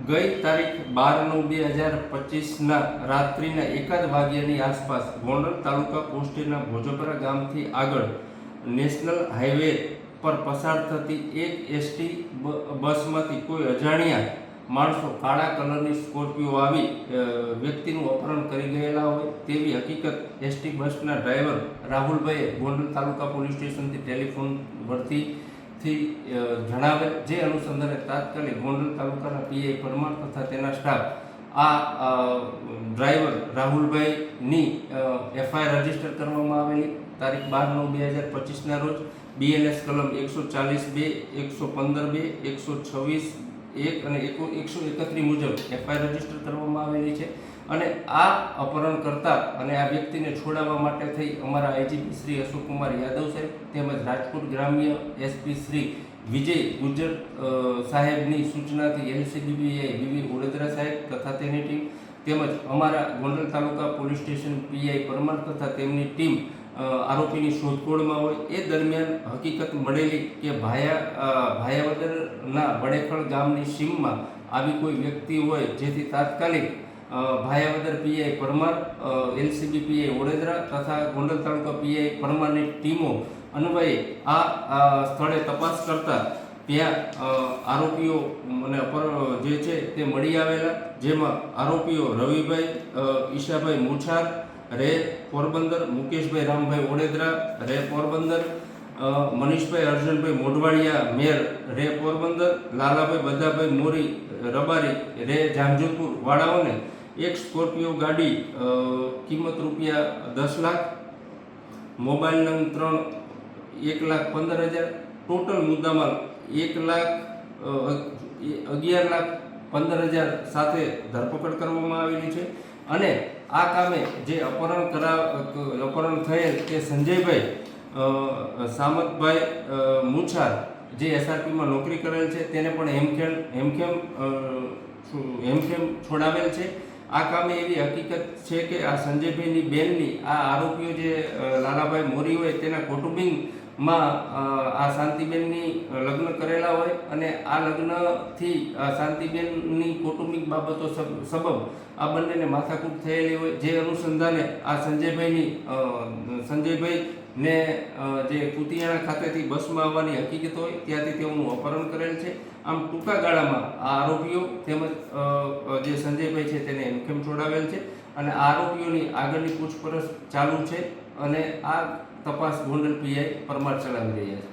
ગઈ તારીખ 12/9/2025 રાત્રિના 1 વાગ્યાની આસપાસ ગોંડલ તાલુકા પોસ્ટના ભોજપરા ગામથી આગળ નેશનલ હાઈવે પર પસાર થતી એક એસટી બસમાંથી કોઈ અજાણ્યા માણસો કાળા કલરની સ્કોર્પિયો આવી વ્યક્તિનું અપહરણ કરી ગયેલા હોય તેવી હકીકત એસટી બસના ડ્રાઈવર રાહુલભાઈએ ગોંડલ તાલુકા પોલીસ સ્ટેશનથી ટેલિફોન પરથી જણાવેલ, જે અનુસંધાને તાત્કાલિક ગોંડલ તાલુકાના પીઆઈ પરમાર તથા તેના સ્ટાફ આ ડ્રાઈવર રાહુલભાઈની એફઆઈઆર રજીસ્ટર કરવામાં આવેલી તારીખ 12/9/2025 રોજ BNS કલમ 140(2), 115(2), 126(1) અને 131 મુજબ એફઆઈઆર રજીસ્ટર કરવામાં આવેલી છે. અને આ અપહરણ કરતા અને આ વ્યક્તિને છોડાવવા માટે થઈ અમારા આઈજીપી શ્રી અશોકકુમાર યાદવ સાહેબ તેમજ રાજકોટ ગ્રામ્ય એસપી શ્રી વિજય ગુજર સાહેબની સૂચનાથી LCBPI વિવી ઓડેદરા સાહેબ તથા તેની ટીમ તેમજ અમારા ગોંડલ તાલુકા પોલીસ સ્ટેશન પીઆઈ પરમાર તથા તેમની ટીમ આરોપીની શોધખોળમાં હોય એ દરમિયાન હકીકત મળેલી કે ભાયાવદરના બડેખળ ગામની સીમમાં આવી કોઈ વ્યક્તિ હોય, જેથી તાત્કાલિક ભાયાવદર પીઆઈ પરમાર, LCBPI ઓડેદરા તથા ગોંડલ તાલુકા પીઆઈ પરમારની ટીમો અન્વયે આ સ્થળે તપાસ કરતા ત્યાં આરોપીઓ અને જે છે તે મળી આવેલા, જેમાં આરોપીઓ રવિભાઈ ઈશાભાઈ મુછાર રે પોરબંદર, મુકેશભાઈ રામભાઈ ઓડેદરા રે પોરબંદર, મનીષભાઈ અર્જુનભાઈ મોઢવાડિયા મેર રે પોરબંદર, લાલાભાઈ બધાભાઈ મોરી રબારી રે જામજોધપુર વાળાઓને એક સ્કોર્પિયો ગાડી કિંમત ₹10 લાખ, મોબાઈલ નંગ 1,15,000, ટોટલ મુદ્દામાલ 1,11,15,000 સાથે ધરપકડ કરવામાં આવેલી છે. અને આ કામે જે અપહરણ થયેલ તે સંજયભાઈ સામતભાઈ મુછાર, જે SRPમાં નોકરી કરેલ છે, તેને પણ હેમખેમ છોડાવેલ છે. આ કામે એવી હકીકત છે કે આ સંજયભાઈની બેનની આ આરોપીઓ જે લાલાભાઈ મોરી હોય તેના કૌટુંબિકમાં આ શાંતિબેનની લગ્ન કરેલા હોય અને આ લગ્નથી શાંતિબેનની કૌટુંબિક બાબતો સબબ આ બંનેને માથાકૂટ થયેલી હોય, જે અનુસંધાને આ સંજયભાઈને જે કુતિયાણા ખાતેથી બસમાં આવવાની હકીકત હોય ત્યાંથી તેઓનું અપહરણ કરેલ છે. આમ ટૂંકા ગાળામાં આ આરોપીઓ તેમજ જે સંજયભાઈ છે તેને હેમખેમ છોડાવેલ છે અને આરોપીઓની આગળની પૂછપરછ ચાલુ છે અને આ તપાસ ગોંડલ પીઆઈ પરમાર ચલાવી રહ્યા છે.